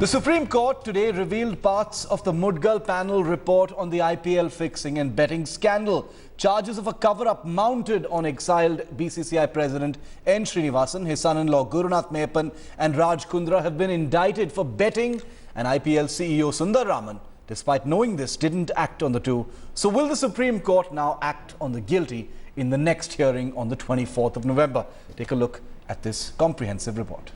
The Supreme Court today revealed parts of the Mudgal panel report on the IPL fixing and betting scandal. Charges of a cover-up mounted on exiled BCCI President N.Srinivasan, his son-in-law Gurunath Meyyappan and Raj Kundra have been indicted for betting, and IPL CEO Sundar Raman, despite knowing this, didn't act on the two. So will the Supreme Court now act on the guilty in the next hearing on the 24th of November? Take a look at this comprehensive report.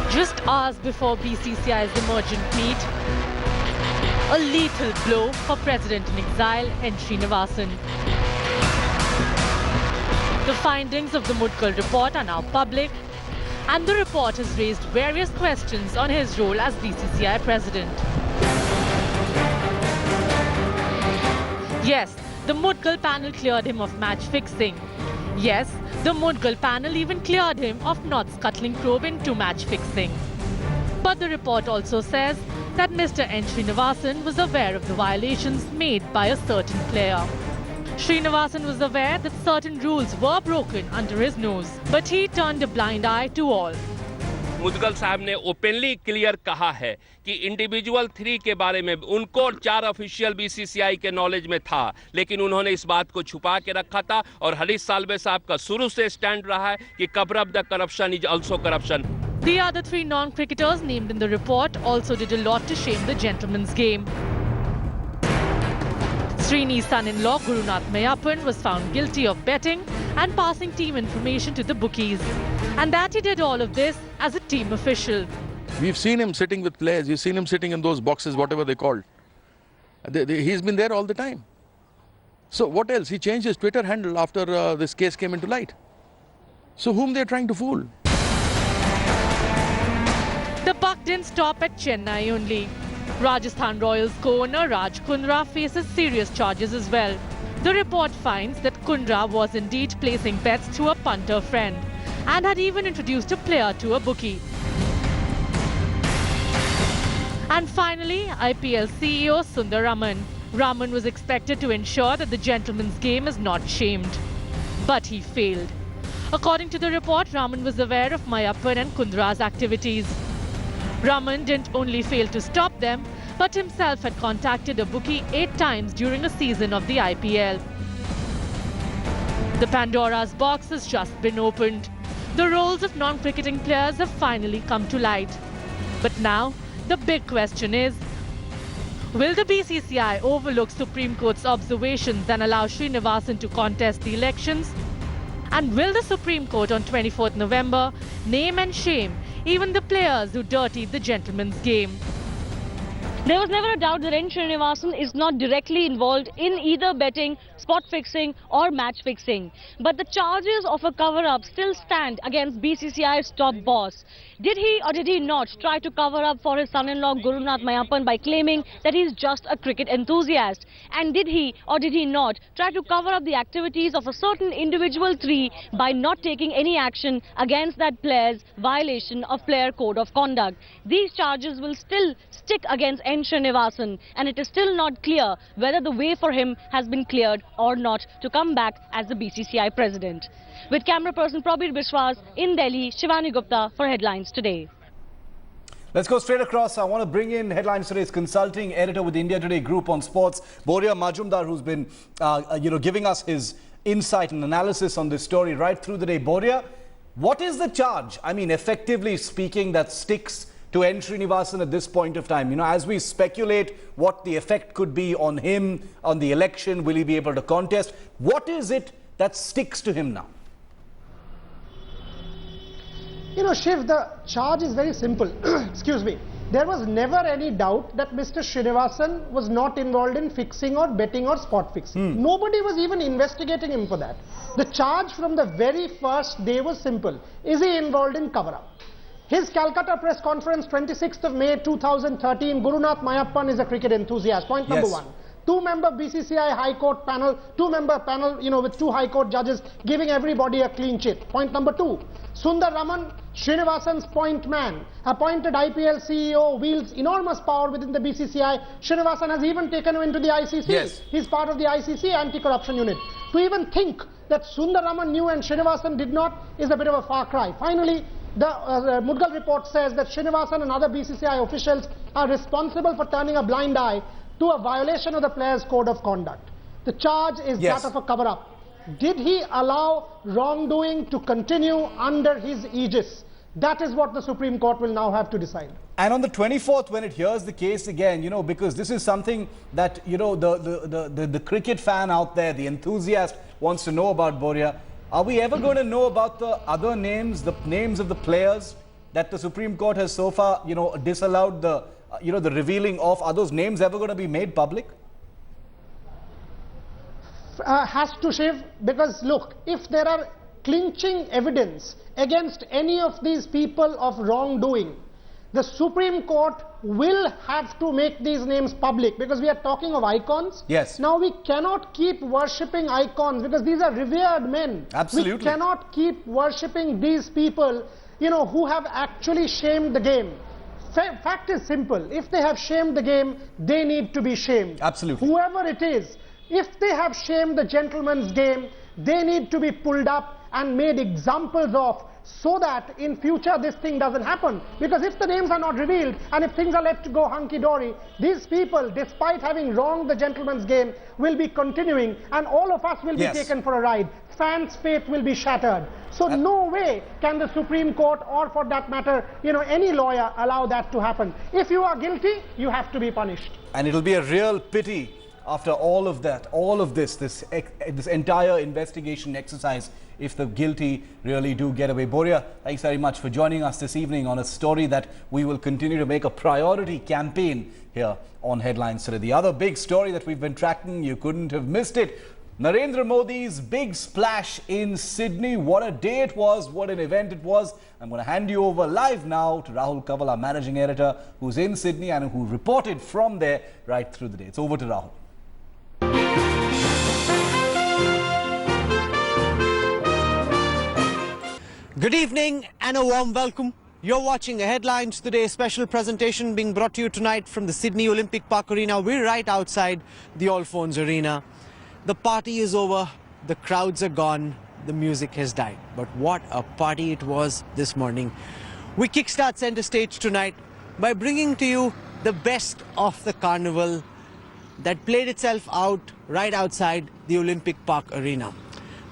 Just hours before BCCI's emergent meet, a lethal blow for President in exile N.Srinivasan. The findings of the Mudgal report are now public, and the report has raised various questions on his role as BCCI President. Yes, the Mudgal panel cleared him of match fixing. Yes, the Mudgal panel even cleared him of not scuttling probe into match fixing. But the report also says that Mr. N.Srinivasan was aware of the violations made by a certain player. Srinivasan was aware that certain rules were broken under his nose, but he turned a blind eye to all. Mudgal साहब ने openly clear कहा है कि individual 3 के बारे में उनको 4 official BCCI के नॉलेज में था, लेकिन उन्होंने इस बात को छुपा के रखा था। और हरीश साल्वे साहब का शुरू से स्टैंड रहा है कि cover up the corruption is also corruption. The other 3 non-cricketers named in the report also did a lot to shame the gentleman's game. Srini's son-in-law Gurunath Meyyappan was found guilty of betting and passing team information to the bookies, and that he did all of this as a team official. We've seen him sitting with players, we've seen him sitting in those boxes, whatever they called. He's been there all the time. So what else? He changed his Twitter handle after this case came into light. So whom they're trying to fool? The buck didn't stop at Chennai only. Rajasthan Royals co-owner Raj Kundra faces serious charges as well. The report finds that Kundra was indeed placing bets through a punter friend and had even introduced a player to a bookie. And finally, IPL CEO Sundar Raman. Raman was expected to ensure that the gentleman's game is not shamed. But he failed. According to the report, Raman was aware of Meyyappan and Kundra's activities. Raman didn't only fail to stop them, but himself had contacted a bookie 8 times during a season of the IPL. The Pandora's box has just been opened. The roles of non-cricketing players have finally come to light. But now, the big question is, will the BCCI overlook Supreme Court's observations and allow Srinivasan to contest the elections? And will the Supreme Court on 24th November name and shame even the players who dirtied the gentleman's game? There was never a doubt that N.Srinivasan is not directly involved in either betting, spot fixing or match fixing. But the charges of a cover-up still stand against BCCI's top boss. Did he or did he not try to cover up for his son-in-law Gurunath Meyyappan by claiming that he's just a cricket enthusiast? And did he or did he not try to cover up the activities of a certain individual 3 by not taking any action against that player's violation of player code of conduct? These charges will still stick against N.Srinivasan, and it is still not clear whether the way for him has been cleared or not to come back as the BCCI president. With camera person Prabir Biswas in Delhi, Shivani Gupta for Headlines Today. Let's go straight across. I want to bring in Headlines Today's consulting editor with India Today Group on Sports, Boria Majumdar, who's been giving us his insight and analysis on this story right through the day. Boria, what is the charge? I mean, effectively speaking, that sticks to N.Srinivasan at this point of time? You know, as we speculate what the effect could be on him, on the election, will he be able to contest? What is it that sticks to him now? You know, Shiv, the charge is very simple. Excuse me. There was never any doubt that Mr. Srinivasan was not involved in fixing or betting or spot fixing. Nobody was even investigating him for that. The charge from the very first day was simple. Is he involved in cover-up? His Calcutta press conference, 26th of May 2013, Gurunath Meyyappan is a cricket enthusiast. Point number 1. 2-member BCCI High Court panel, 2-member panel, with 2 High Court judges giving everybody a clean chit. Point number 2. Sundar Raman Srinivasan's point man, appointed IPL CEO, wields enormous power within the BCCI. Srinivasan has even taken him into the ICC. Yes. He's part of the ICC anti-corruption unit. To even think that Sundaraman knew and Srinivasan did not is a bit of a far cry. Finally, the Mudgal report says that Srinivasan and other BCCI officials are responsible for turning a blind eye to a violation of the players' code of conduct. The charge is Yes. that of a cover-up. Did he allow wrongdoing to continue under his aegis? That is what the Supreme Court will now have to decide. And on the 24th, when it hears the case again, you know, because this is something that, you know, the cricket fan out there, the enthusiast wants to know about, Boria. Are we ever going to know about the other names, the names of the players that the Supreme Court has so far, you know, disallowed the, you know, the revealing of? Are those names ever going to be made public? Has to, Shiv, because look, if there are clinching evidence against any of these people of wrongdoing, the Supreme Court will have to make these names public, because we are talking of icons. Yes. Now we cannot keep worshipping icons because these are revered men. Absolutely. We cannot keep worshipping these people, you know, who have actually shamed the game. Fact is simple. If they have shamed the game, they need to be shamed. Absolutely. Whoever it is, if they have shamed the gentleman's game, they need to be pulled up and made examples of, so that in future this thing doesn't happen. Because if the names are not revealed and if things are left to go hunky-dory, these people, despite having wronged the gentleman's game, will be continuing, and all of us will be taken for a ride. Fans' faith will be shattered. So no way can the Supreme Court, or for that matter, you know, any lawyer, allow that to happen. If you are guilty, you have to be punished. And it'll be a real pity after all of that, all of this entire investigation exercise, if the guilty really do get away. Boria, thanks very much for joining us this evening on a story that we will continue to make a priority campaign here on Headlines Today. The other big story that we've been tracking, you couldn't have missed it. Narendra Modi's big splash in Sydney. What a day it was, what an event it was. I'm going to hand you over live now to Rahul Kaval, our managing editor, who's in Sydney and who reported from there right through the day. It's over to Rahul. Good evening and a warm welcome. You're watching a Headlines Today special presentation being brought to you tonight from the Sydney Olympic Park Arena. We're right outside the Allphones Arena. The party is over, the crowds are gone, the music has died. But what a party it was this morning. We kickstart Centre Stage tonight by bringing to you the best of the carnival that played itself out right outside the Olympic Park Arena.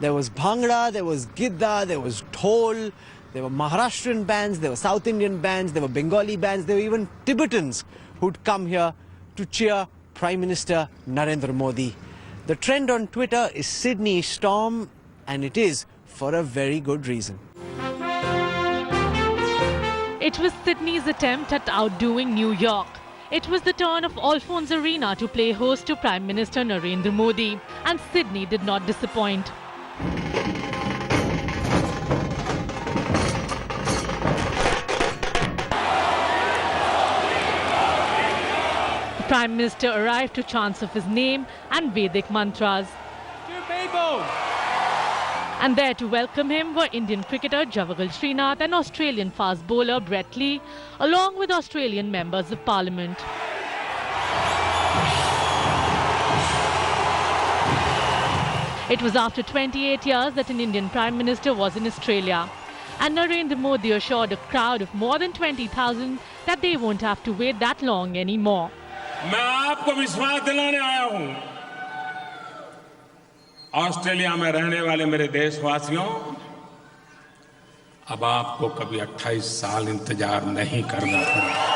There was Bhangra, there was Gidda, there was Dhol, there were Maharashtrian bands, there were South Indian bands, there were Bengali bands, there were even Tibetans who'd come here to cheer Prime Minister Narendra Modi. The trend on Twitter is Sydney Storm, and it is for a very good reason. It was Sydney's attempt at outdoing New York. It was the turn of Allphones Arena to play host to Prime Minister Narendra Modi, and Sydney did not disappoint. The Prime Minister arrived to chants of his name and Vedic mantras. And there to welcome him were Indian cricketer Javagal Srinath and Australian fast bowler Brett Lee, along with Australian members of Parliament. It was after 28 years that an Indian Prime Minister was in Australia. And Narendra Modi assured a crowd of more than 20,000 that they won't have to wait that long anymore. मैं आपको विश्वास दिलाने आया हूं, Australia में रहने वाले मेरे देशवासियों, अब आपको कभी 28 साल इंतजार नहीं करना पड़ेगा।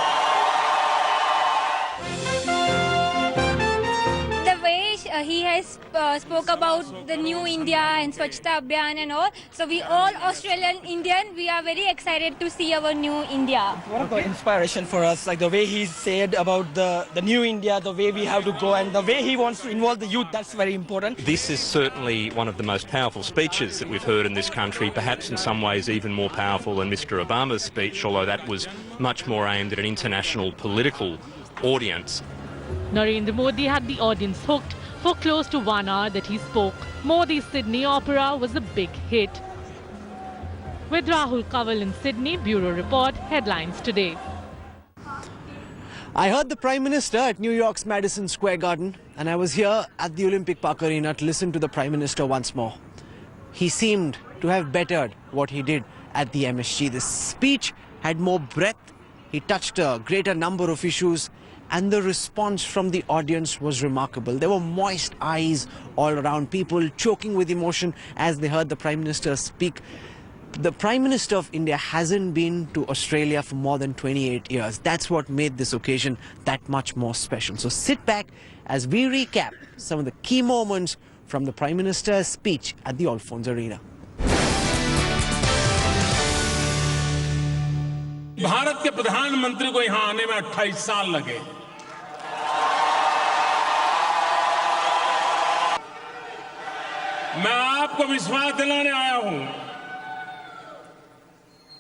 He has spoke about the new India and Swachhta Abhiyan and all. So we all Australian Indian, we are very excited to see our new India. What an inspiration for us, like the way he said about the new India, the way we have to go and the way he wants to involve the youth, that's very important. This is certainly one of the most powerful speeches that we've heard in this country, perhaps in some ways even more powerful than Mr. Obama's speech, although that was much more aimed at an international political audience. Narendra Modi had the audience hooked for close to 1 hour that he spoke. Modi's Sydney Opera was a big hit. With Rahul Kaval in Sydney, Bureau Report, Headlines Today. I heard the Prime Minister at New York's Madison Square Garden, and I was here at the Olympic Park Arena to listen to the Prime Minister once more. He seemed to have bettered what he did at the MSG. The speech had more breadth, he touched a greater number of issues, and the response from the audience was remarkable. There were moist eyes all around, people choking with emotion as they heard the Prime Minister speak. The Prime Minister of India hasn't been to Australia for more than 28 years. That's what made this occasion that much more special. So sit back as we recap some of the key moments from the Prime Minister's speech at the Alphonse Arena. Bharat के प्रधानमंत्री को यहां आने में 28 साल लगे। मैं आपको विश्वास दिलाने आया हूं,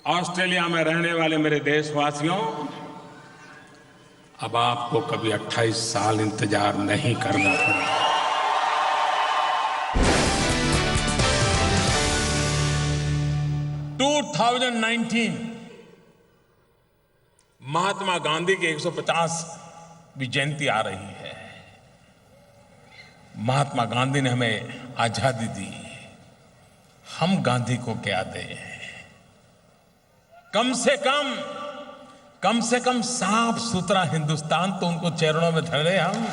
ऑस्ट्रेलिया में रहने वाले मेरे देशवासियों, अब आपको कभी 28 साल इंतजार नहीं करना पड़ेगा। 2019 महात्मा गांधी की 150वीं जयंती आ रही है। महात्मा गांधी ने हमें आजादी दी, हम गांधी को क्या दें? कम से कम साफ सुथरा हिंदुस्तान तो उनको चरणों में धरे हम।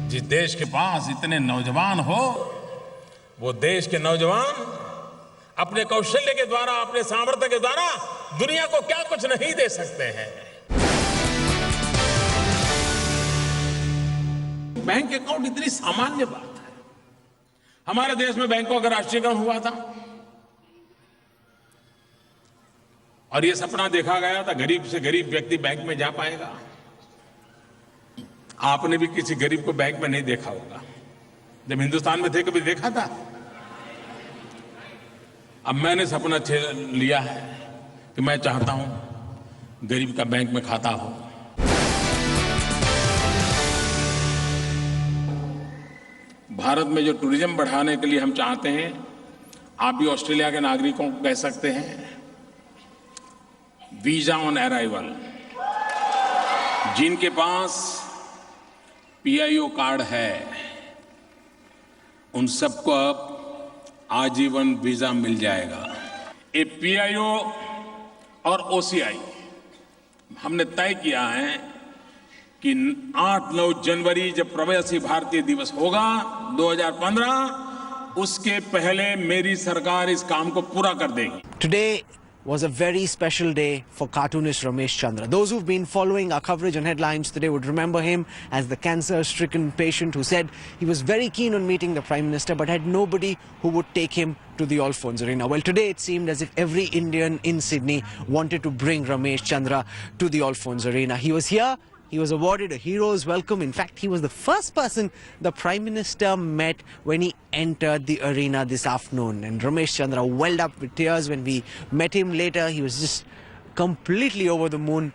जिस देश के पास इतने नौजवान हो, वो देश के नौजवान अपने कौशल्य के द्वारा, अपने सामर्थ्य के द्वारा दुनिया को क्या कुछ नहीं दे सकते हैं। बैंक अकाउंट इतनी सामान्य बात है। हमारे देश में बैंकों का राष्ट्रीयकरण हुआ था और यह सपना देखा गया था गरीब से गरीब व्यक्ति बैंक में जा पाएगा। आपने भी किसी गरीब को बैंक में नहीं देखा होगा। जब हिंदुस्तान में थे कभी देखा था? अब मैंने सपना लिया है कि मैं चाहता हूं गरीब का बैंक में खाता हो। भारत में जो टूरिज्म बढ़ाने के लिए हम चाहते हैं, आप भी ऑस्ट्रेलिया के नागरिकों को कह सकते हैं, वीजा ऑन अराइवल, जिनके पास पीआईओ कार्ड है उन सबको अब आजीवन वीजा मिल जाएगा। ये पीआईओ और ओसीआई हमने तय किया है कि 8-9 जनवरी जब प्रवासी भारतीय दिवस होगा 2015, उसके पहले मेरी सरकार इस काम को पूरा कर देगी। Today was a very special day for cartoonist Ramesh Chandra. Those who've been following our coverage on Headlines Today would remember him as the cancer-stricken patient who said he was very keen on meeting the Prime Minister but had nobody who would take him to the Alphonse Arena. Well, today it seemed as if every Indian in Sydney wanted to bring Ramesh Chandra to the Alphonse Arena. He was here. He was awarded a hero's welcome. In fact, he was the first person the Prime Minister met when he entered the arena this afternoon. And Ramesh Chandra welled up with tears when we met him later. He was just completely over the moon,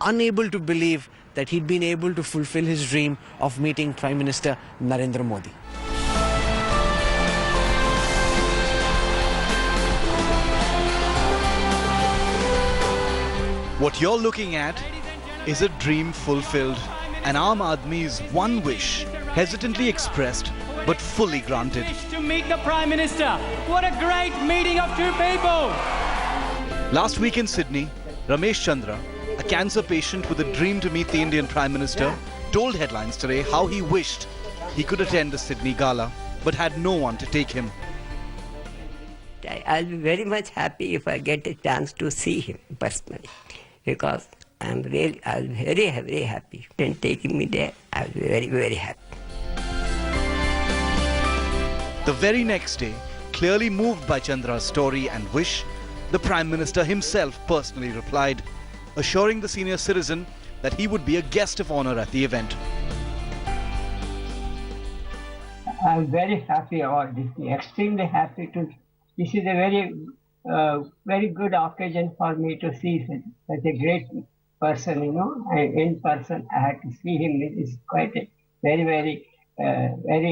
unable to believe that he'd been able to fulfill his dream of meeting Prime Minister Narendra Modi. What you're looking at is a dream fulfilled, and Aam Aadmi's one wish, hesitantly expressed but fully granted. To meet the Prime Minister. What a great meeting of two people. Last week in Sydney, Ramesh Chandra, a cancer patient with a dream to meet the Indian Prime Minister, told Headlines Today how he wished he could attend the Sydney Gala but had no one to take him. I'll be very much happy if I get a chance to see him personally, because I'm very happy. And taking me there, I'll be very, very happy. The very next day, clearly moved by Chandra's story and wish, the Prime Minister himself personally replied, assuring the senior citizen that he would be a guest of honor at the event. I'm very happy about this, extremely happy to. This is a very good occasion for me to see such a great person, you know, in person. I had to see him. It is quite a very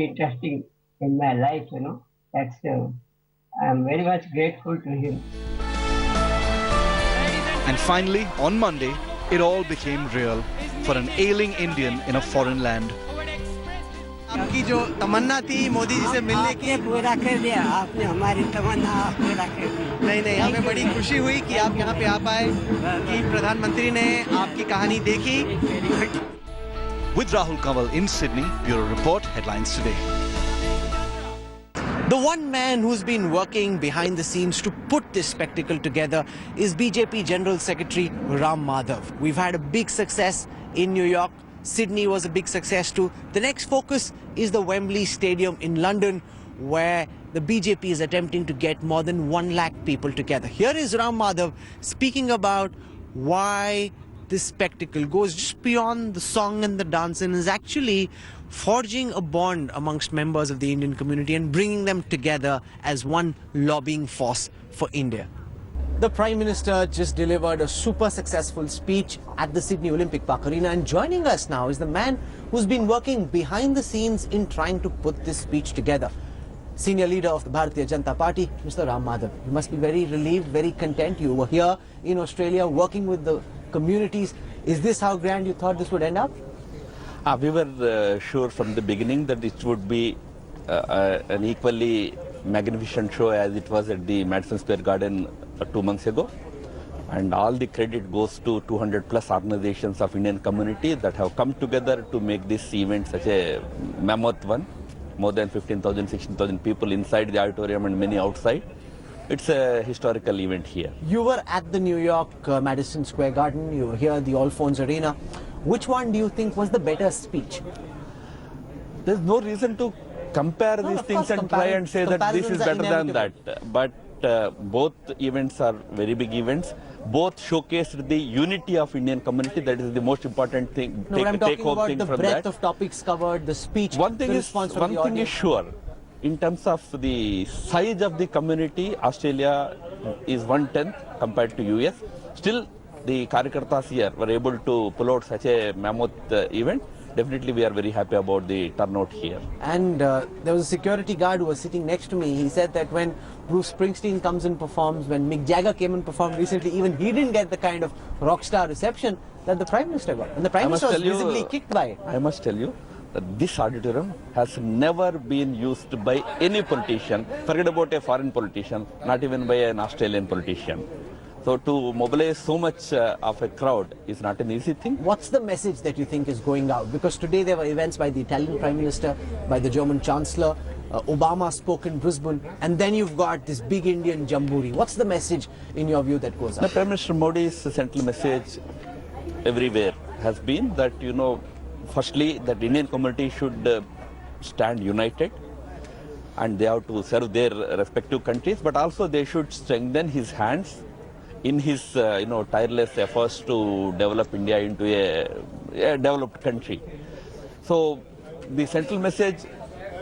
interesting in my life, you know. That's I'm very much grateful to him. And finally, on Monday, it all became real for an ailing Indian in a foreign land. आपकी जो तमन्ना थी मोदी जी से मिलने की, पूरा कर दिया आपने, हमारी तमन्ना पूरा कर दी। नहीं, हमें बड़ी खुशी हुई कि आप यहाँ पे आ पाए, कि प्रधानमंत्री ने आपकी कहानी देखी। With Rahul Kanwal in Sydney, Bureau Report, Headlines Today. The one man who's been working behind the scenes to put this spectacle together is BJP General Secretary Ram Madhav. We've had a big success in New York. Sydney was a big success too. The next focus is the Wembley Stadium in London, where the BJP is attempting to get more than 1 lakh people together. Here is Ram Madhav speaking about why this spectacle goes just beyond the song and the dance and is actually forging a bond amongst members of the Indian community and bringing them together as one lobbying force for India. The Prime Minister just delivered a super successful speech at the Sydney Olympic Park Arena, and joining us now is the man who's been working behind the scenes in trying to put this speech together. Senior leader of the Bharatiya Janata Party, Mr. Ram Madhav. You must be very relieved, very content. You were here in Australia working with the communities. Is this how grand you thought this would end up? We were sure from the beginning that it would be an equally magnificent show as it was at the Madison Square Garden 2 months ago. And all the credit goes to 200 plus organizations of Indian community that have come together to make this event such a mammoth one. More than 15,000, 16,000 people inside the auditorium and many outside. It's a historical event here. You were at the New York Madison Square Garden, you were here at the Alphonse Arena. Which one do you think was the better speech? There's no reason to compare these things and try and say that this is better than that. But both events are very big events. Both showcased the unity of Indian community. That is the most important thing. No, I'm talking about the breadth of topics covered, the speech, the response from the audience. One thing is sure. In terms of the size of the community, Australia is 1/10 compared to US. Still, the Karyakartas here were able to pull out such a mammoth event. Definitely, we are very happy about the turnout here. And there was a security guard who was sitting next to me. He said that when Bruce Springsteen comes and performs, when Mick Jagger came and performed recently, even he didn't get the kind of rock star reception that the Prime Minister got. And the Prime Minister was visibly kicked by it. I must tell you that this auditorium has never been used by any politician, forget about a foreign politician, not even by an Australian politician. So to mobilize so much of a crowd is not an easy thing. What's the message that you think is going out? Because today there were events by the Italian Prime Minister, by the German Chancellor, Obama spoke in Brisbane, and then you've got this big Indian Jamboree. What's the message in your view that goes out? The Prime Minister Modi's central message everywhere has been that, you know, firstly, that Indian community should stand united and they have to serve their respective countries, but also they should strengthen his hands in his tireless efforts to develop India into a developed country. So the central message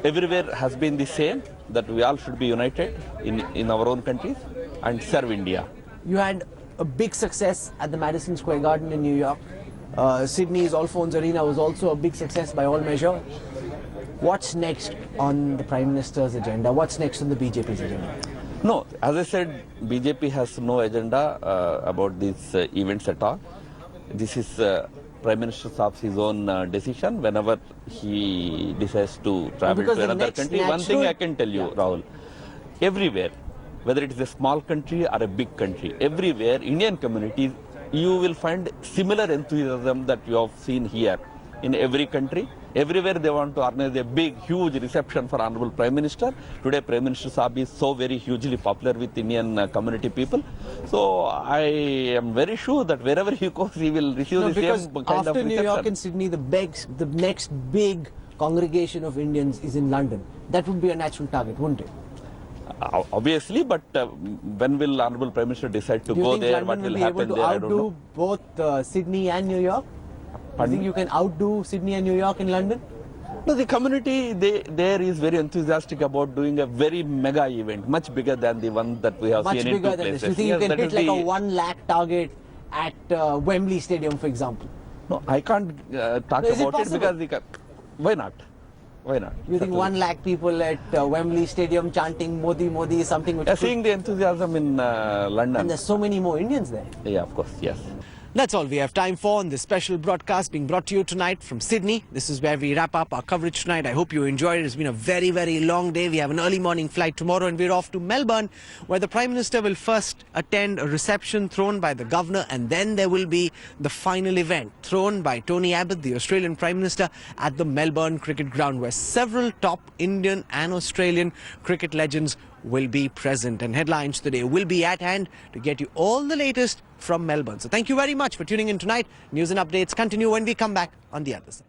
everywhere has been the same, that we all should be united in our own countries and serve India. You had a big success at the Madison Square Garden in New York. Sydney's Alphonse Arena was also a big success by all measure. What's next on the Prime Minister's agenda? What's next on the BJP's agenda? No, as I said, BJP has no agenda about these events at all. This is Prime Minister's of his own decision whenever he decides to travel to another country. One thing I can tell you, Rahul, everywhere, whether it is a small country or a big country, everywhere, Indian communities, you will find similar enthusiasm that you have seen here in every country. Everywhere they want to organize a big, huge reception for Honorable Prime Minister. Today, Prime Minister Saab is so very hugely popular with Indian community people. So I am very sure that wherever he goes, he will receive the same kind of reception. After New York and Sydney, the next big congregation of Indians is in London. That would be a natural target, wouldn't it? Obviously, but when will Honorable Prime Minister decide to go there? What will happen there? I don't know. Do you think London will be able to outdo both Sydney and New York? Do you think you can outdo Sydney and New York in London? No, the community there is very enthusiastic about doing a very mega event, much bigger than the one that we have seen in two places. Do you think you can hit like a 1 lakh target at Wembley Stadium, for example? No, I can't talk about it because why not? Why not? You think 1 lakh people at Wembley Stadium chanting Modi, Modi is something which... Seeing the enthusiasm in London. And there's so many more Indians there. Yeah, of course, yes. That's all we have time for on this special broadcast being brought to you tonight from Sydney. This is where we wrap up our coverage tonight. I hope you enjoyed it. It's been a very, very long day. We have an early morning flight tomorrow and we're off to Melbourne, where the Prime Minister will first attend a reception thrown by the Governor, and then there will be the final event thrown by Tony Abbott, the Australian Prime Minister, at the Melbourne Cricket Ground, where several top Indian and Australian cricket legends will be present. And Headlines Today will be at hand to get you all the latest from Melbourne. So thank you very much for tuning in tonight. News and updates continue when we come back on the other side.